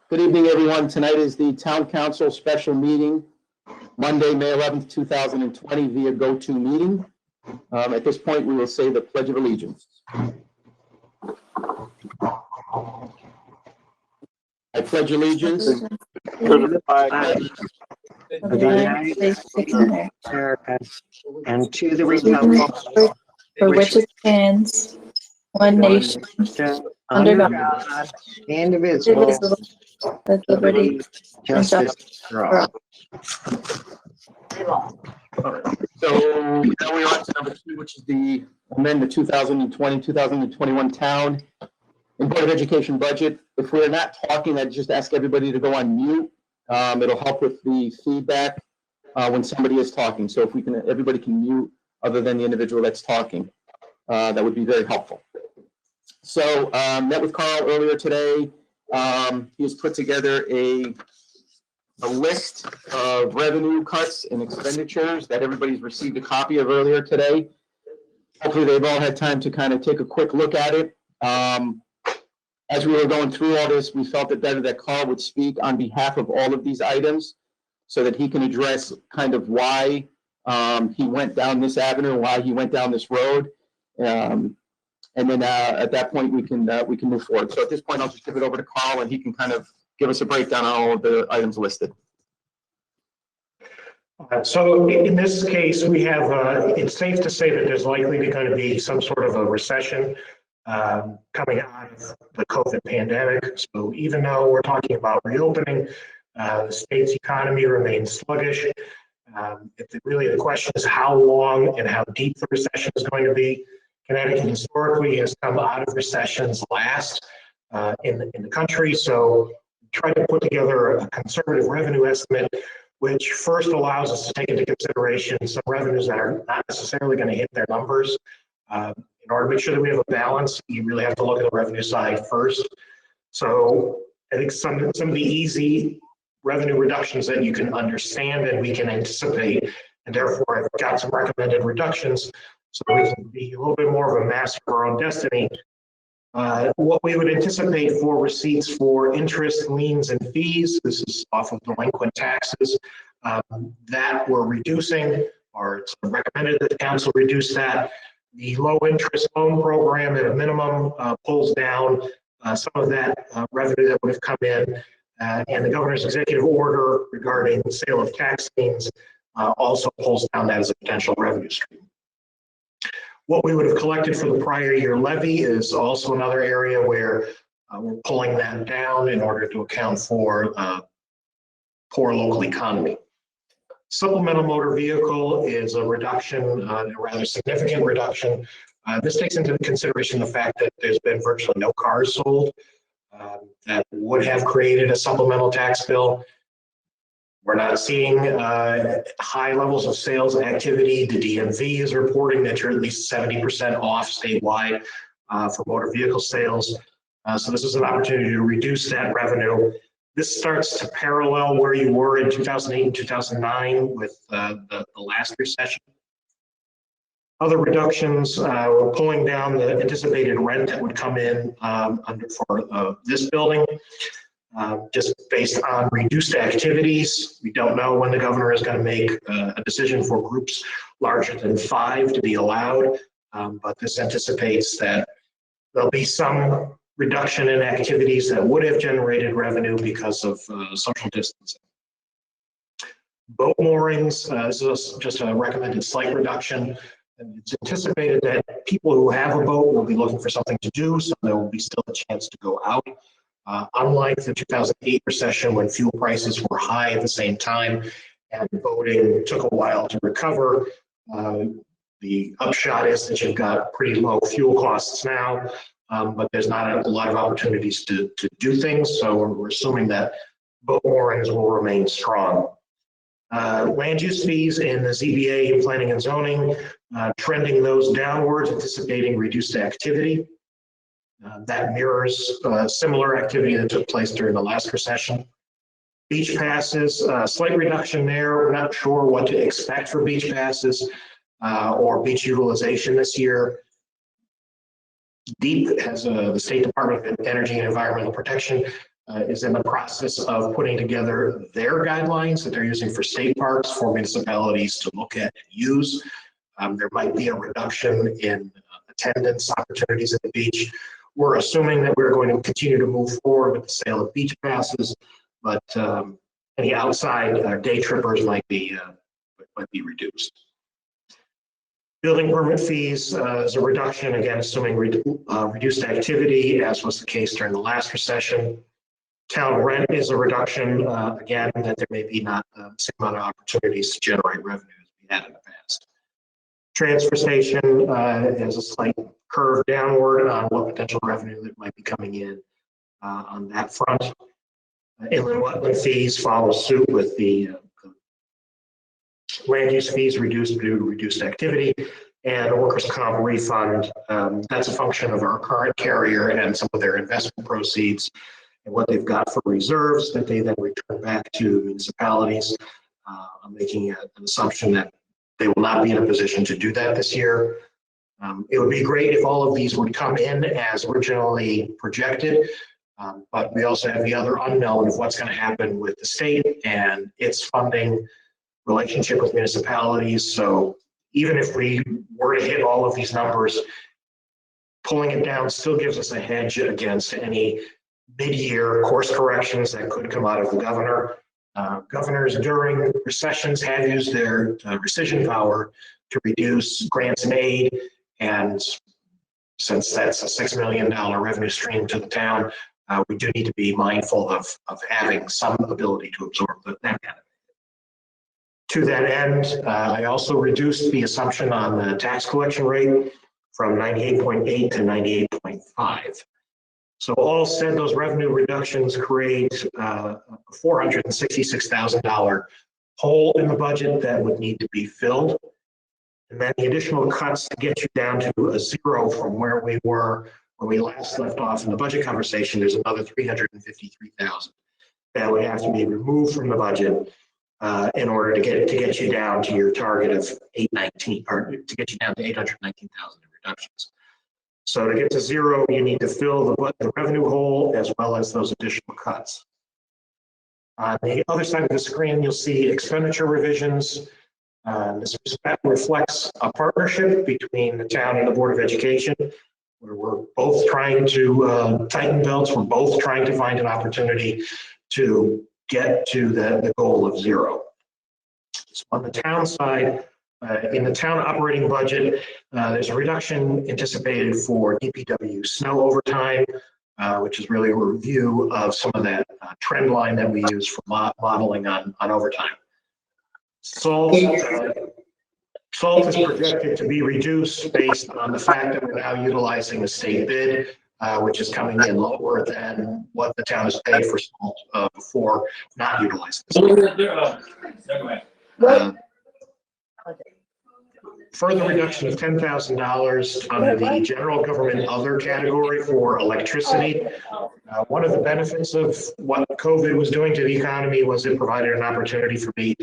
Good evening, everyone. Tonight is the Town Council special meeting, Monday, May 11th, 2020, via GoToMeeting. At this point, we will say the Pledge of Allegiance. I pledge allegiance to the flag of the United States of America and to the republic for which it stands, one nation, under God, indivisible, with liberty and justice for all. So now we're on to number 2, which is the amend the 2020-2021 Town and Board of Education budget. If we're not talking, I'd just ask everybody to go on mute. It'll help with the feedback when somebody is talking. So if we can, everybody can mute other than the individual that's talking. That would be very helpful. So met with Carl earlier today. He has put together a list of revenue cuts and expenditures that everybody's received a copy of earlier today. Hopefully they've all had time to kind of take a quick look at it. As we were going through all this, we felt it better that Carl would speak on behalf of all of these items so that he can address kind of why he went down this avenue, why he went down this road. And then at that point, we can move forward. So at this point, I'll just give it over to Carl and he can kind of give us a breakdown on all of the items listed. So in this case, we have, it's safe to say that there's likely going to be some sort of a recession coming out of the COVID pandemic. So even though we're talking about reopening, the state's economy remains sluggish. Really the question is how long and how deep the recession is going to be. Connecticut historically has come out of recessions last in the country. So try to put together a conservative revenue estimate, which first allows us to take into consideration some revenues that are not necessarily going to hit their numbers. In order to make sure that we have a balance, you really have to look at the revenue side first. So I think some of the easy revenue reductions that you can understand and we can anticipate, and therefore I've got some recommended reductions so we can be a little bit more of a master of our own destiny. What we would anticipate for receipts for interest, liens, and fees, this is off of delinquent taxes, that we're reducing, or it's recommended that the council reduce that. The low interest loan program at a minimum pulls down some of that revenue that would have come in, and the governor's executive order regarding the sale of tax liens also pulls down that as a potential revenue stream. What we would have collected for the prior year levy is also another area where we're pulling that down in order to account for poor local economy. Supplemental motor vehicle is a reduction, a rather significant reduction. This takes into consideration the fact that there's been virtually no cars sold that would have created a supplemental tax bill. We're not seeing high levels of sales activity. The DMV is reporting that you're at least 70% off statewide for motor vehicle sales. So this is an opportunity to reduce that revenue. This starts to parallel where you were in 2008 and 2009 with the last recession. Other reductions, we're pulling down the anticipated rent that would come in for this building. Just based on reduced activities. We don't know when the governor is going to make a decision for groups larger than 5 to be allowed, but this anticipates that there'll be some reduction in activities that would have generated revenue because of social distancing. Boat moorings, this is just a recommended slight reduction. And it's anticipated that people who have a boat will be looking for something to do, so there will be still a chance to go out. Unlike the 2008 recession when fuel prices were high at the same time and boating took a while to recover, the upshot is that you've got pretty low fuel costs now, but there's not a lot of opportunities to do things. So we're assuming that boat moorings will remain strong. Land use fees in the ZBA, planning and zoning, trending those downwards, anticipating reduced activity. That mirrors similar activity that took place during the last recession. Beach passes, slight reduction there. We're not sure what to expect for beach passes or beach utilization this year. DEEP has the State Department of Energy and Environmental Protection is in the process of putting together their guidelines that they're using for state parks for municipalities to look at and use. There might be a reduction in attendance opportunities at the beach. We're assuming that we're going to continue to move forward with the sale of beach passes, but any outside day trippers might be reduced. Building permit fees is a reduction, again, assuming reduced activity, as was the case during the last recession. Town rent is a reduction, again, that there may be not the same amount of opportunities to generate revenue as we had in the past. Transfer station has a slight curve downward on what potential revenue that might be coming in on that front. Inland wetland fees follow suit with the land use fees reduced due to reduced activity, and workers' comp refund. That's a function of our current carrier and some of their investment proceeds and what they've got for reserves that they then return back to municipalities. I'm making an assumption that they will not be in a position to do that this year. It would be great if all of these would come in as originally projected, but we also have the other unknown of what's going to happen with the state and its funding relationship with municipalities. So even if we were to hit all of these numbers, pulling it down still gives us a hedge against any mid-year course corrections that could come out of the governor. Governors during recessions have used their rescission power to reduce grants and aid, and since that's a $6 million revenue stream to the town, we do need to be mindful of having some ability to absorb that kind of. To that end, I also reduced the assumption on the tax collection rate from 98.8 to 98.5. So all said, those revenue reductions create a $466,000 hole in the budget that would need to be filled. And then the additional cuts to get you down to a zero from where we were when we last left off in the budget conversation. There's another $353,000 that would have to be removed from the budget in order to get you down to your target of 819, or to get you down to 819,000 in reductions. So to get to zero, you need to fill the revenue hole as well as those additional cuts. On the other side of the screen, you'll see expenditure revisions. This reflects a partnership between the town and the Board of Education, where we're both trying to tighten belts. We're both trying to find an opportunity to get to the goal of zero. So on the town side, in the town operating budget, there's a reduction anticipated for DPW snow overtime, which is really a review of some of that trend line that we use for modeling on overtime. Salt is projected to be reduced based on the fact that we're now utilizing a state bid, which is coming in lower than what the town has paid for salt before not utilizing it. Further reduction of $10,000 under the general government other category for electricity. One of the benefits of what COVID was doing to the economy was it provided an opportunity for me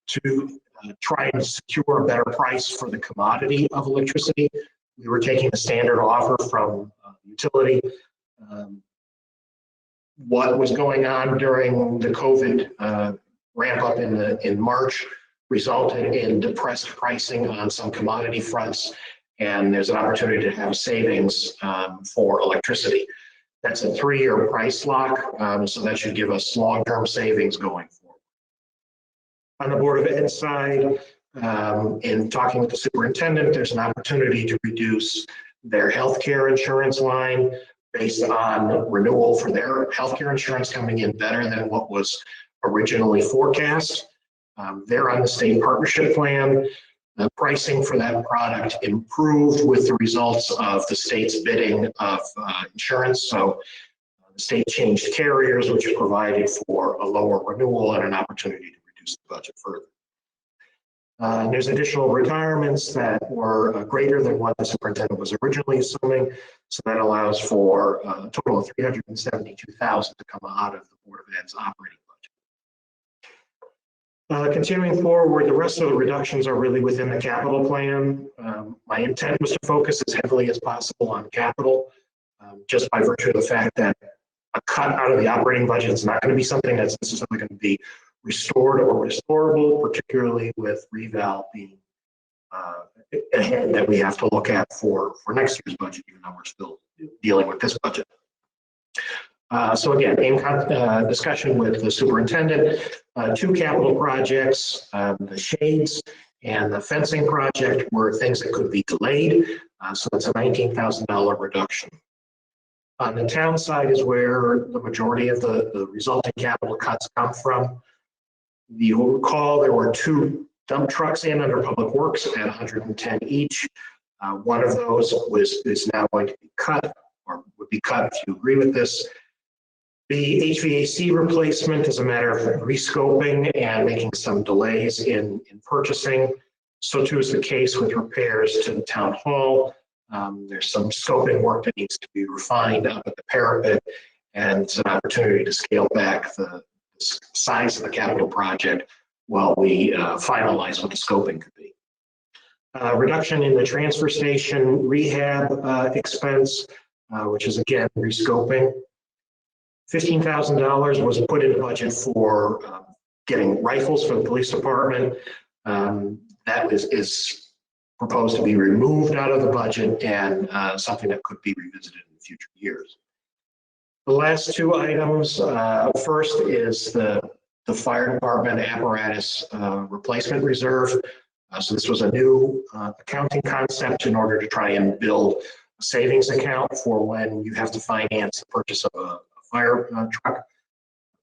to try and secure a better price for the commodity of electricity. We were taking the standard offer from utility. What was going on during the COVID ramp up in March resulted in depressed pricing on some commodity fronts, and there's an opportunity to have savings for electricity. That's a 3-year price lock, so that should give us long-term savings going forward. On the Board of Ed side, in talking with the superintendent, there's an opportunity to reduce their healthcare insurance line based on renewal for their healthcare insurance coming in better than what was originally forecast. They're on the state partnership plan. The pricing for that product improved with the results of the state's bidding of insurance. So the state changed carriers, which provided for a lower renewal and an opportunity to reduce the budget further. There's additional retirements that were greater than what the superintendent was originally assuming. So that allows for a total of $372,000 to come out of the Board of Ed's operating budget. Continuing forward, the rest of the reductions are really within the capital plan. My intent was to focus as heavily as possible on capital, just by virtue of the fact that a cut out of the operating budget. It's not going to be something that's necessarily going to be restored or restorable, particularly with reval being ahead that we have to look at for next year's budget, even though we're still dealing with this budget. So again, in discussion with the superintendent, 2 capital projects, the shades and the fencing project were things that could be delayed. So it's a $19,000 reduction. On the town side is where the majority of the resulting capital cuts come from. You'll recall there were 2 dump trucks in under Public Works at 110 each. One of those is now going to be cut, or would be cut if you agree with this. The HVAC replacement is a matter of rescoping and making some delays in purchasing. So too is the case with repairs to the town hall. There's some scoping work that needs to be refined up at the parapet, and it's an opportunity to scale back the size of the capital project while we finalize what the scoping could be. Reduction in the transfer station rehab expense, which is again rescoping. $15,000 was put in the budget for getting rifles for the police department. That is proposed to be removed out of the budget and something that could be revisited in future years. The last 2 items, first is the fire department apparatus replacement reserve. So this was a new accounting concept in order to try and build a savings account for when you have to finance the purchase of a fire truck.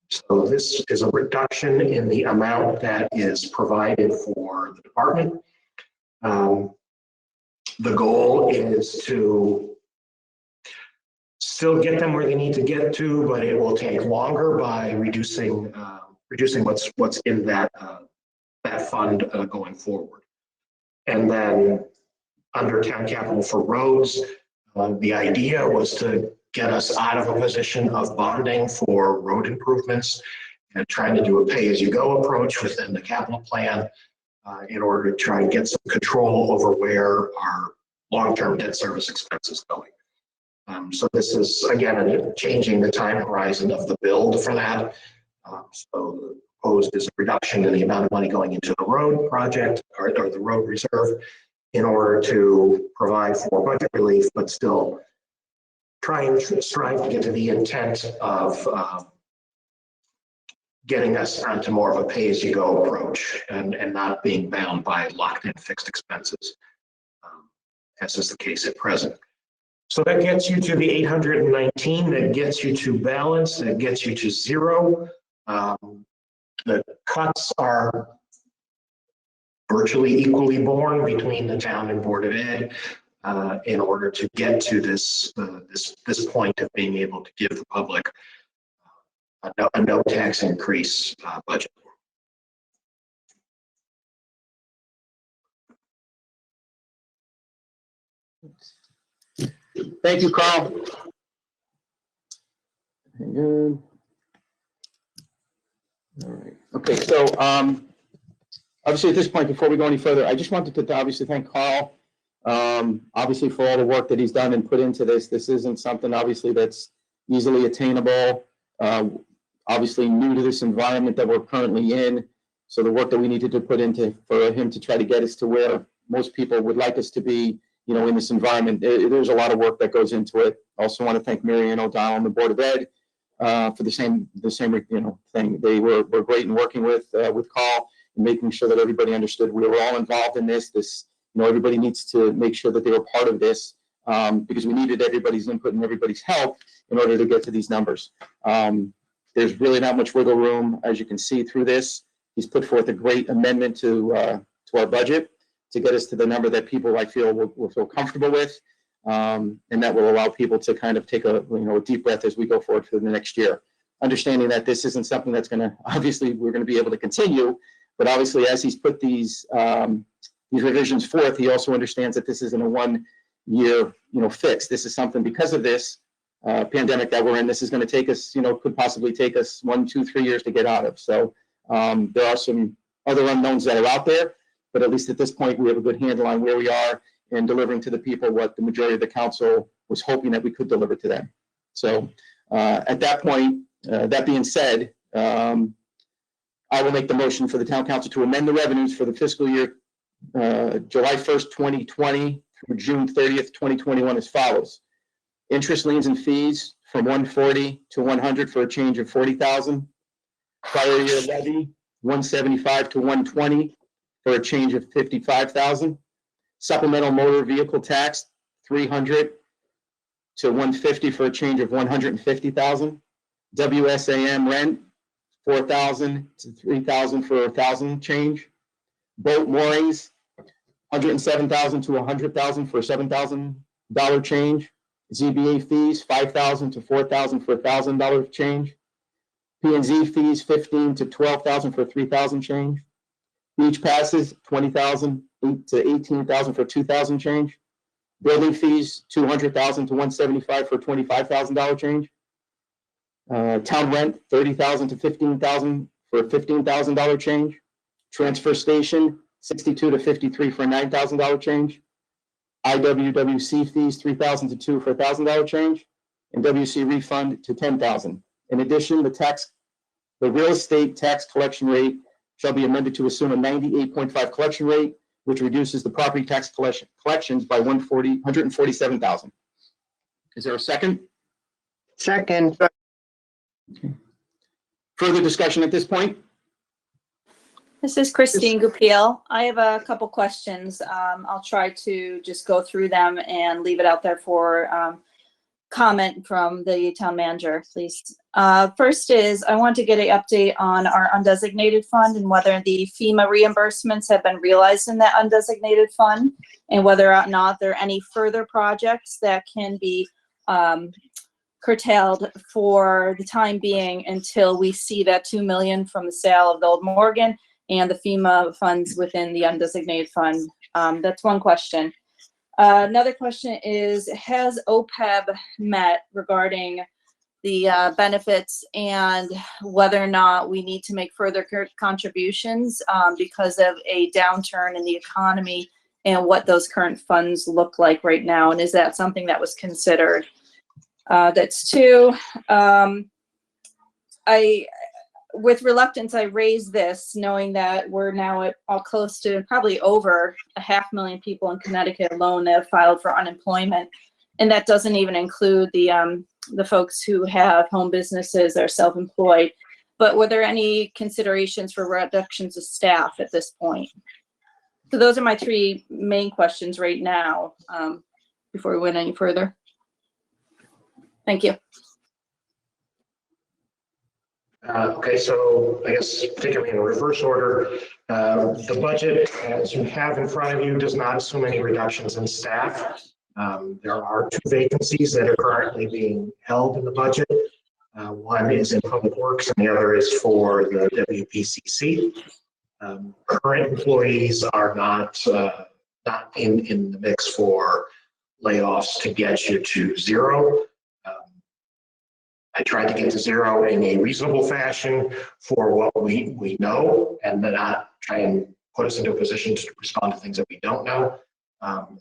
So this is a reduction in the amount that is provided for the department. The goal is to still get them where they need to get to, but it will take longer by reducing what's in that fund going forward. And then under town capital for roads, the idea was to get us out of a position of bonding for road improvements and trying to do a pay-as-you-go approach within the capital plan in order to try and get some control over where our long-term debt service expense is going. So this is, again, changing the time horizon of the build for that. So the proposed is a reduction in the amount of money going into the road project or the road reserve in order to provide for budget relief, but still try and strive to get to the intent of getting us onto more of a pay-as-you-go approach and not being bound by locked-in fixed expenses, as is the case at present. So that gets you to the 819, that gets you to balance, that gets you to 0. The cuts are virtually equally borne between the town and Board of Ed in order to get to this point of being able to give the public a no tax increase budget. Thank you, Carl. Good. All right. Okay, so obviously at this point, before we go any further, I just wanted to obviously thank Carl, obviously for all the work that he's done and put into this. This isn't something obviously that's easily attainable. Obviously new to this environment that we're currently in. So the work that we needed to put into for him to try to get us to where most people would like us to be, you know, in this environment, there's a lot of work that goes into it. Also want to thank Mary Ann O'Donnell and the Board of Ed for the same thing. They were great in working with Carl and making sure that everybody understood we were all involved in this. Everybody needs to make sure that they were part of this because we needed everybody's input and everybody's help in order to get to these numbers. There's really not much wiggle room, as you can see through this. He's put forth a great amendment to our budget to get us to the number that people, I feel, will feel comfortable with, and that will allow people to kind of take a deep breath as we go forward for the next year. Understanding that this isn't something that's going to, obviously, we're going to be able to continue, but obviously, as he's put these revisions forth, he also understands that this isn't a one-year, fix. This is something because of this pandemic that we're in. This is going to take us, could possibly take us 1, 2, 3 years to get out of. So there are some other unknowns that are out there. But at least at this point, we have a good handle on where we are in delivering to the people what the majority of the council was hoping that we could deliver to them. So At that point, that being said, I will make the motion for the town council to amend the revenues for the fiscal year July 1st, 2020 through June 30th, 2021 as follows. Interest, liens, and fees from 140 to 100 for a change of 40,000. Prior year levy, 175 to 120 for a change of 55,000. Supplemental motor vehicle tax, 300 to 150 for a change of 150,000. WSAM rent, 4,000 to 3,000 for 1,000 change. Boat moorings, 107,000 to 100,000 for $7,000 change. ZBA fees, 5,000 to 4,000 for $1,000 change. P&Z fees, 15 to 12,000 for 3,000 change. Beach passes, 20,000 to 18,000 for 2,000 change. Building fees, 200,000 to 175 for $25,000 change. Town rent, 30,000 to 15,000 for $15,000 change. Transfer station, 62 to 53 for $9,000 change. IWWC fees, 3,000 to 2 for $1,000 change, and WC refund to 10,000. In addition, the real estate tax collection rate shall be amended to assume a 98.5 collection rate, which reduces the property tax collections by 147,000. Is there a second? Second. Further discussion at this point? This is Christine Goupil. I have a couple questions. I'll try to just go through them and leave it out there for comment from the town manager, please. First is, I want to get an update on our undesignated fund and whether the FEMA reimbursements have been realized in that undesignated fund, and whether or not there are any further projects that can be curtailed for the time being until we see that $2 million from the sale of the old Morgan and the FEMA funds within the undesignated fund. That's one question. Another question is, has OPEB met regarding the benefits and whether or not we need to make further contributions because of a downturn in the economy and what those current funds look like right now? And is that something that was considered? That's two. With reluctance, I raise this knowing that we're now at all close to probably over 500,000 people in Connecticut alone that have filed for unemployment. And that doesn't even include the folks who have home businesses or self-employed. But were there any considerations for reductions of staff at this point? So those are my three main questions right now before we went any further. Thank you. Okay, so I guess particularly in reverse order, the budget, as you have in front of you, does not assume any reductions in staff. There are 2 vacancies that are currently being held in the budget. One is in Public Works and the other is for the WPCC. Current employees are not in the mix for layoffs to get you to 0. I tried to get to 0 in a reasonable fashion for what we know, and then not try and put us into a position to respond to things that we don't know.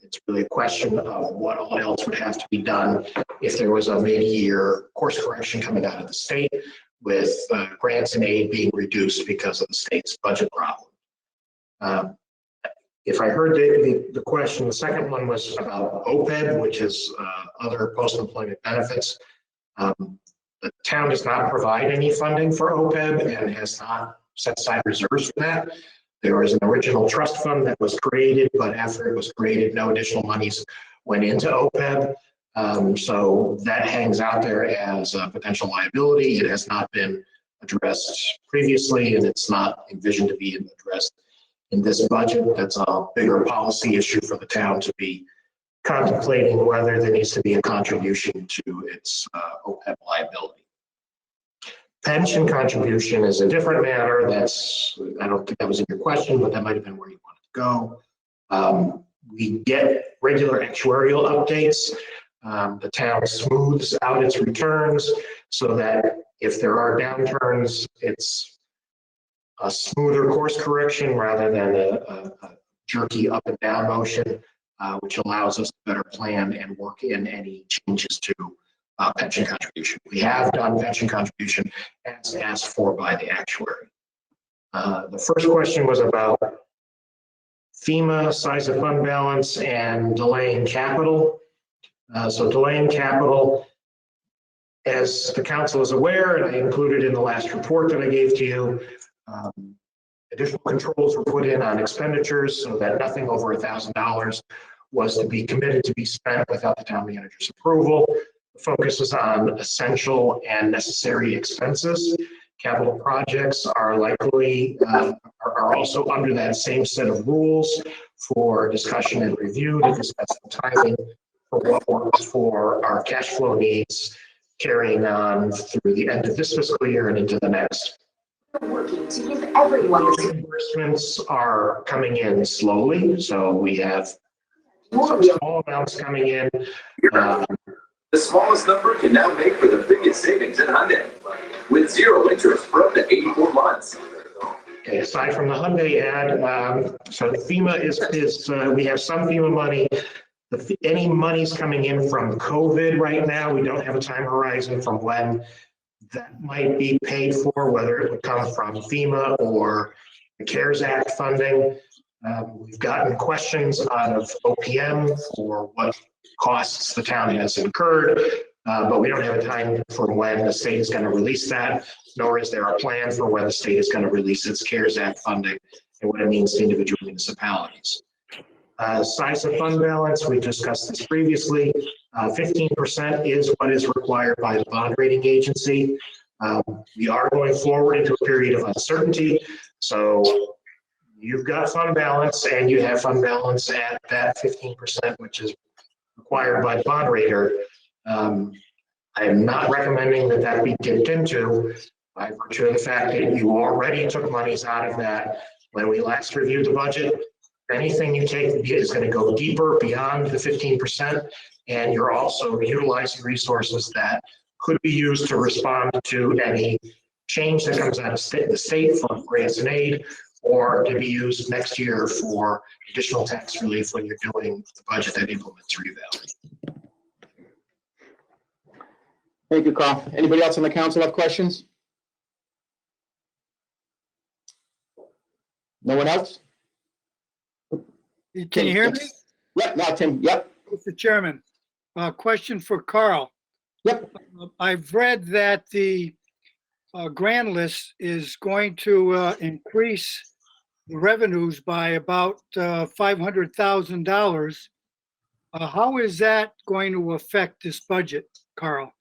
It's really a question of what all else would have to be done if there was a mid-year course correction coming out of the state with grants and aid being reduced because of the state's budget problem. If I heard the question, the second one was about OPEB, which is other post-employment benefits. The town does not provide any funding for OPEB and has not set aside reserves for that. There was an original trust fund that was created, but after it was created, no additional monies went into OPEB. So that hangs out there as a potential liability. It has not been addressed previously, and it's not envisioned to be addressed in this budget. That's a bigger policy issue for the town to be contemplating whether there needs to be a contribution to its OPEB liability. Pension contribution is a different matter. I don't think that was in your question, but that might have been where you wanted to go. We get regular actuarial updates. The town smooths out its returns so that if there are downturns, it's a smoother course correction rather than a jerky up and down motion. Which allows us to better plan and work in any changes to pension contribution. We have done pension contribution as asked for by the actuary. The first question was about FEMA, size of fund balance, and delaying capital. So delaying capital, as the council is aware, and I included in the last report that I gave to you, additional controls were put in on expenditures so that nothing over $1,000 was to be committed to be spent without the town manager's approval. The focus is on essential and necessary expenses. Capital projects are likely, are also under that same set of rules for discussion and review to discuss the timing for what works for our cash flow needs carrying on through the end of this fiscal year and into the next. Working to give everyone Reimbursements are coming in slowly, so we have some small amounts coming in. The smallest number can now make for the biggest savings in Hyundai with 0 interest for up to 84 months. Okay, aside from the Hyundai ad, so FEMA is we have some FEMA money. Any monies coming in from COVID right now, we don't have a time horizon from when that might be paid for, whether it would come from FEMA or the CARES Act funding. We've gotten questions out of OPM for what costs the town has incurred, but we don't have a time for when the state is going to release that, nor is there a plan for when the state is going to release its CARES Act funding and what it means to individual municipalities. Size of fund balance, we discussed this previously. 15% is what is required by the bond rating agency. We are going forward into a period of uncertainty. So you've got fund balance and you have fund balance at that 15%, which is required by the bond rater. I am not recommending that that be dipped into by virtue of the fact that you already took monies out of that when we last reviewed the budget. Anything you take is going to go deeper beyond the 15%, and you're also utilizing resources that could be used to respond to any change that comes out of the state for grants and aid, or to be used next year for additional tax relief when you're doing the budget that implements reval. Thank you, Carl. Anybody else on the council have questions? No one else? Can you hear me? Yep, now Tim, yep, Mr. Chairman, question for Carl. yep. I've read that the grand list is going to increase the revenues by about $500,000. How is that going to affect this budget, Carl?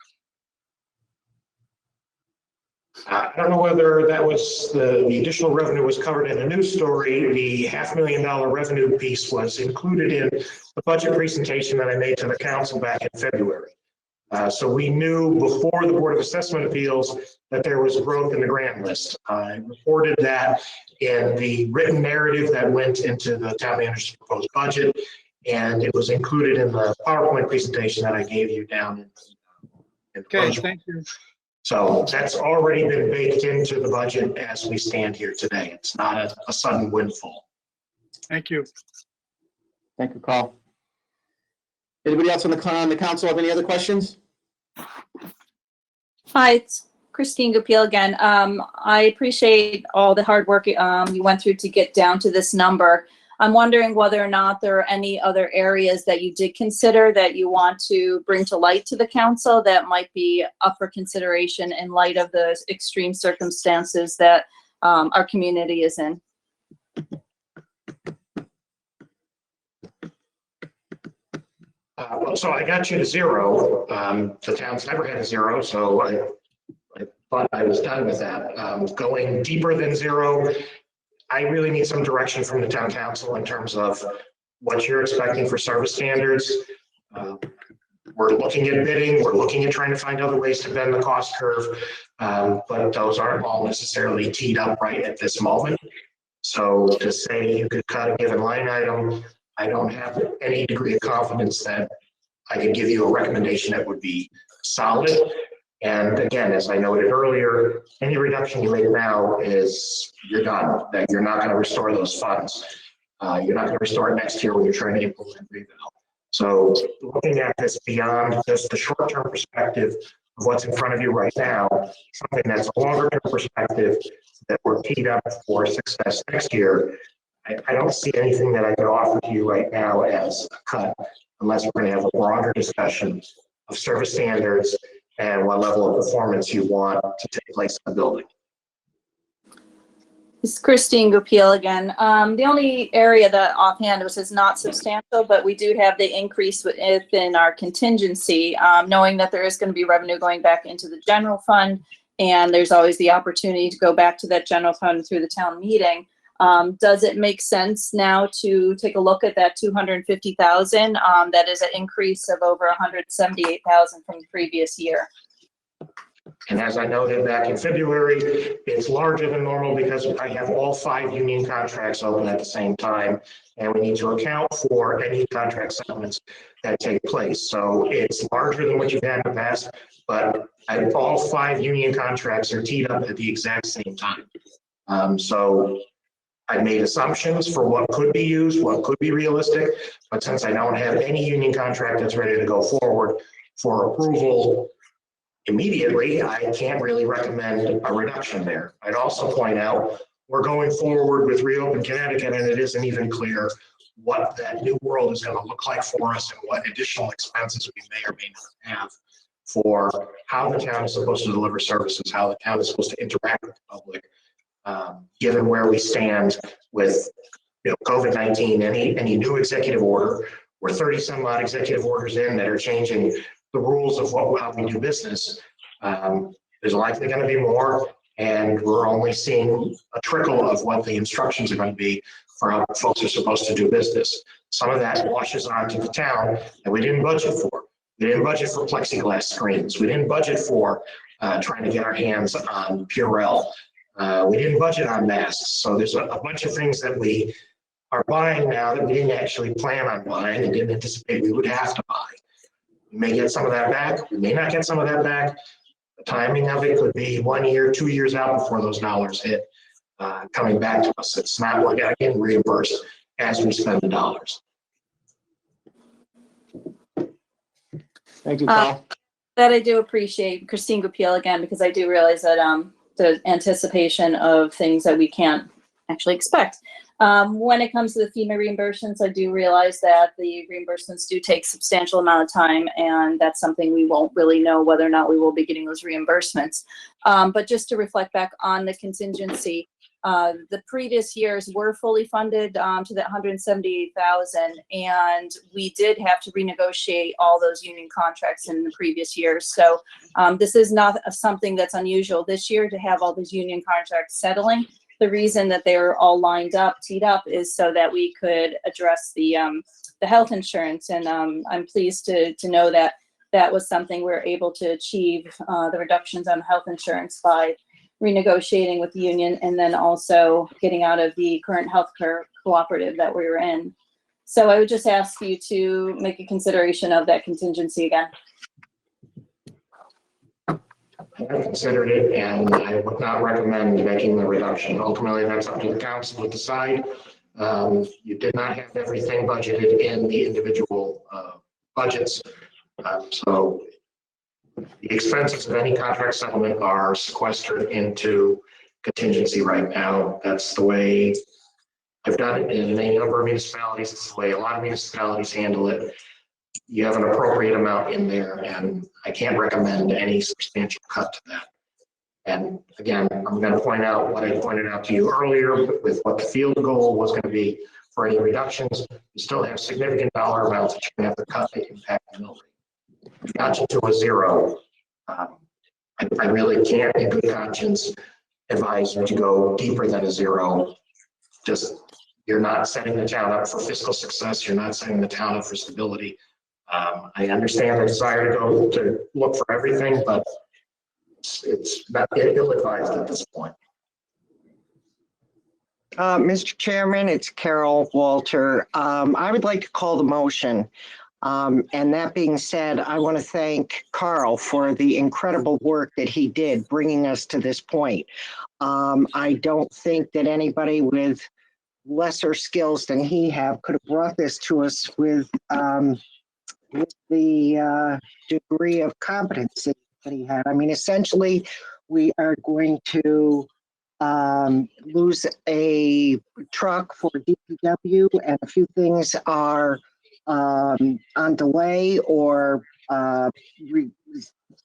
I don't know whether that was the additional revenue was covered in a news story. The $500,000 revenue piece was included in the budget presentation that I made to the council back in February. So we knew before the Board of Assessment Appeals that there was growth in the grant list. I reported that in the written narrative that went into the town manager's proposed budget, and it was included in the PowerPoint presentation that I gave you down in the Okay, budget. thank you. So that's already been baked into the budget as we stand here today. It's not a sudden windfall. Thank you. Thank you, Carl. Anybody else on the council have any other questions? Hi, it's Christine Goupil again. I appreciate all the hard work you went through to get down to this number. I'm wondering whether or not there are any other areas that you did consider that you want to bring to light to the council that might be up for consideration in light of the extreme circumstances that our community is in. Well, so I got you to zero. The town's never had a zero, so I thought I was done with that. Going deeper than zero, I really need some direction from the town council in terms of what you're expecting for service standards. We're looking at bidding, we're looking at trying to find other ways to bend the cost curve, but those aren't all necessarily teed up right at this moment. So to say you could cut a given line item, I don't have any degree of confidence that I can give you a recommendation that would be solid. And again, as I noted earlier, any reduction you make now is you're done, that you're not going to restore those funds. You're not going to restore it next year when you're trying to implement reval. So looking at this beyond just the short-term perspective of what's in front of you right now, something that's a longer-term perspective that we're teed up for success next year, I don't see anything that I could offer to you right now as a cut, unless we're going to have a broader discussion of service standards and what level of performance you want to take place in the building. This is Christine Goupil again. The only area that offhand was is not substantial, but we do have the increase within our contingency, knowing that there is going to be revenue going back into the general fund, and there's always the opportunity to go back to that general fund through the town meeting. Does it make sense now to take a look at that 250,000? That is an increase of over 178,000 from the previous year. And as I noted back in February, it's larger than normal because I have all 5 union contracts open at the same time, and we need to account for any contract settlements that take place. So it's larger than what you've had in the past, but all 5 union contracts are teed up at the exact same time. So I made assumptions for what could be used, what could be realistic, but since I don't have any union contract that's ready to go forward for approval immediately, I can't really recommend a reduction there. I'd also point out, we're going forward with Reopen Connecticut, and it isn't even clear what that new world is going to look like for us and what additional expenses we may or may not have for how the town is supposed to deliver services, how the town is supposed to interact with the public, given where we stand with COVID-19, any new executive order. We're 30 some odd executive orders in that are changing the rules of how we do business. There's likely going to be more, and we're only seeing a trickle of what the instructions are going to be for how folks are supposed to do business. Some of that washes onto the town that we didn't budget for. We didn't budget for plexiglass screens. We didn't budget for trying to get our hands on Purell. We didn't budget on masks. So there's a bunch of things that we are buying now that we didn't actually plan on buying and didn't anticipate we would have to buy. We may get some of that back. We may not get some of that back. The timing of it could be 1 year, 2 years out before those dollars hit coming back to us. It's not like I get reimbursed as we spend the dollars. Thank you, Carl. That I do appreciate, Christine Goupil again, because I do realize that the anticipation of things that we can't actually expect. When it comes to the FEMA reimbursements, I do realize that the reimbursements do take substantial amount of time, and that's something we won't really know whether or not we will be getting those reimbursements. But just to reflect back on the contingency, the previous years were fully funded to that 178,000, and we did have to renegotiate all those union contracts in the previous years. So this is not something that's unusual this year to have all those union contracts settling. The reason that they were all lined up, teed up, is so that we could address the health insurance. And I'm pleased to know that that was something we were able to achieve, the reductions on health insurance by renegotiating with the union and then also getting out of the current healthcare cooperative that we were in. So I would just ask you to make a consideration of that contingency again. I considered it, and I would not recommend making the reduction. Ultimately, that's up to the council to decide. You did not have everything budgeted in the individual budgets. So the expenses of any contract settlement are sequestered into contingency right now. That's the way I've done it in a number of municipalities. It's the way a lot of municipalities handle it. You have an appropriate amount in there, and I can't recommend any substantial cut to that. And again, I'm going to point out what I pointed out to you earlier with what the field goal was going to be for any reductions. You still have significant dollar amounts that you have to cut that impact the mill rate. If you got you to a zero, I really can't in good conscience advise you to go deeper than a zero. Just, you're not setting the town up for fiscal success. You're not setting the town up for stability. I understand the desire to look for everything, but it's not ill-advised at this point. Mr. Chairman, it's Carol Walter. I would like to call the motion. And that being said, I want to thank Carl for the incredible work that he did bringing us to this point. I don't think that anybody with lesser skills than he have could have brought this to us with with the degree of competency that he had. I mean, essentially, we are going to lose a truck for DPW, and a few things are on delay or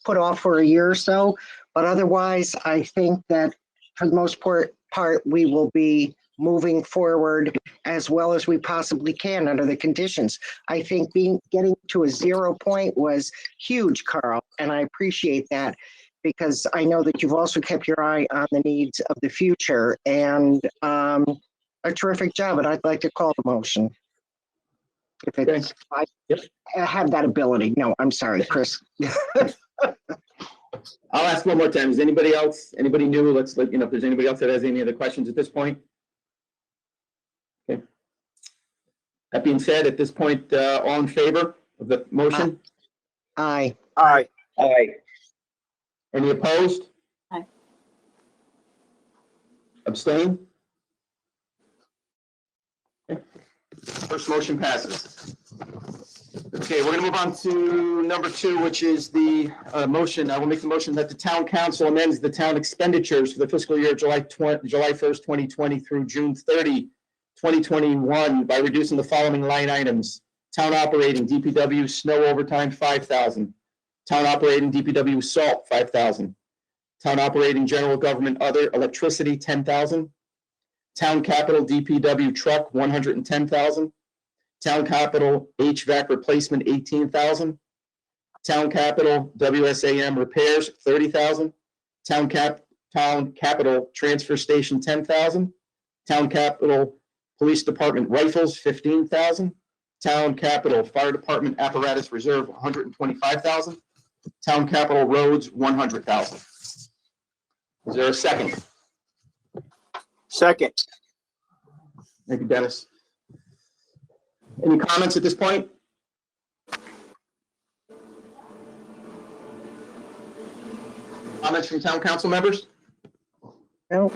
put off for a year or so. But otherwise, I think that for the most part, we will be moving forward as well as we possibly can under the conditions. I think getting to a 0 point was huge, Carl, and I appreciate that, because I know that you've also kept your eye on the needs of the future, and a terrific job. And I'd like to call the motion. If it's, I have that ability. No, I'm sorry, Chris. I'll ask one more time. Is anybody else, anybody new? Let's let you know if there's anybody else that has any other questions at this point. Okay. That being said, at this point, all in favor of the motion? Aye. Aye. Aye. Any opposed? Aye. Abstain? Okay. First motion passes. Okay, we're gonna move on to number 2, which is the motion. I will make the motion that the town council amends the town expenditures for the fiscal year July 1st, 2020 through June 30, 2021 by reducing the following line items. Town operating DPW snow overtime, 5,000. Town operating DPW salt, 5,000. Town operating general government other electricity, 10,000. Town capital DPW truck, 110,000. Town capital HVAC replacement, 18,000. Town capital WSAM repairs, 30,000. Town capital transfer station, 10,000. Town capital police department rifles, 15,000. Town capital fire department apparatus reserve, 125,000. Town capital roads, 100,000. Is there a second? Second. Thank you, Dennis. Any comments at this point? Comments from town council members? No.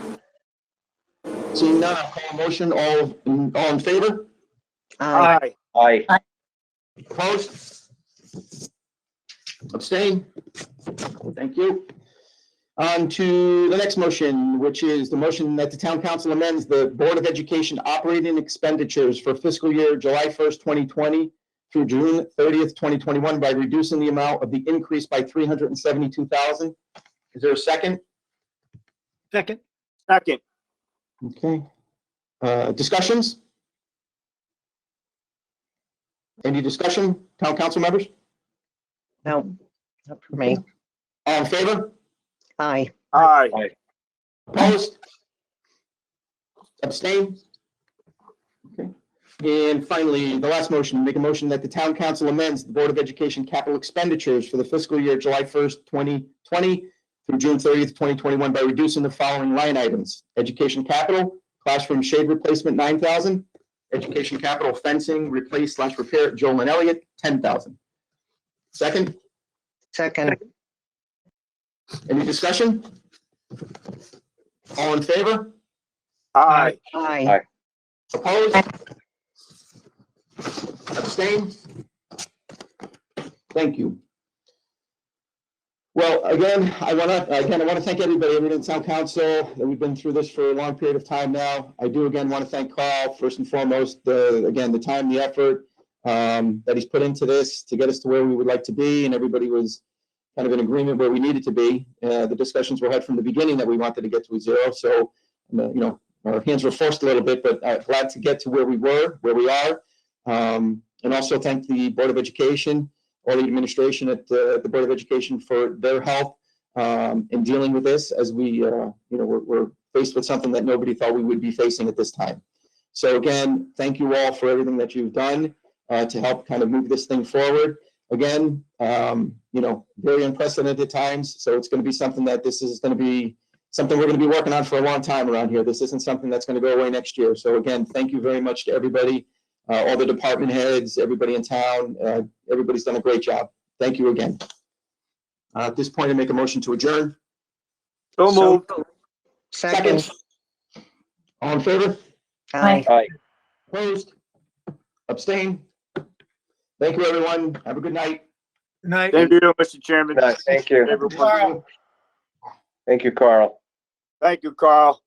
Seeing none, I'll call a motion. All in favor? Aye. Aye. Aye. Opposed? Abstain? Thank you. On to the next motion, which is the motion that the town council amends the Board of Education operating expenditures for fiscal year July 1st, 2020 through June 30th, 2021 by reducing the amount of the increase by 372,000. Is there a second? Second. Second. Okay. Discussions? Any discussion, town council members? No, not for me. All in favor? Aye. Aye. Opposed? Abstain? Okay. And finally, the last motion, make a motion that the town council amends the Board of Education capital expenditures for the fiscal year July 1st, 2020 through June 30th, 2021 by reducing the following line items. Education capital, classroom shade replacement, 9,000. Education capital fencing, replace/repair at Joel and Elliott, 10,000. Second, Second. any discussion? All in favor? Aye. Aye. Opposed? Abstain? Thank you. Well, again, I want to thank everybody in the town council. We've been through this for a long period of time now. I do again want to thank Carl first and foremost. The time, the effort that he's put into this to get us to where we would like to be, and everybody was kind of in agreement where we needed to be. The discussions were had from the beginning that we wanted to get to a 0. So, our hands were forced a little bit, but glad to get to where we are. And also thank the Board of Education, all the administration at the Board of Education for their help in dealing with this as we're faced with something that nobody thought we would be facing at this time. So again, thank you all for everything that you've done to help kind of move this thing forward. Again, very unprecedented times. So it's going to be something that we're going to be working on for a long time around here. This isn't something that's going to go away next year. So again, thank you very much to everybody, all the department heads, everybody in town. Everybody's done a great job. Thank you again. At this point, I make a motion to adjourn. So moved. Second. All in favor? Aye. Aye. Opposed? Abstain? Thank you, everyone. Have a good night. Good night. Thank you, Mr. Chairman. Thank you. Everyone. Carl. Thank you, Carl. Thank you, Carl.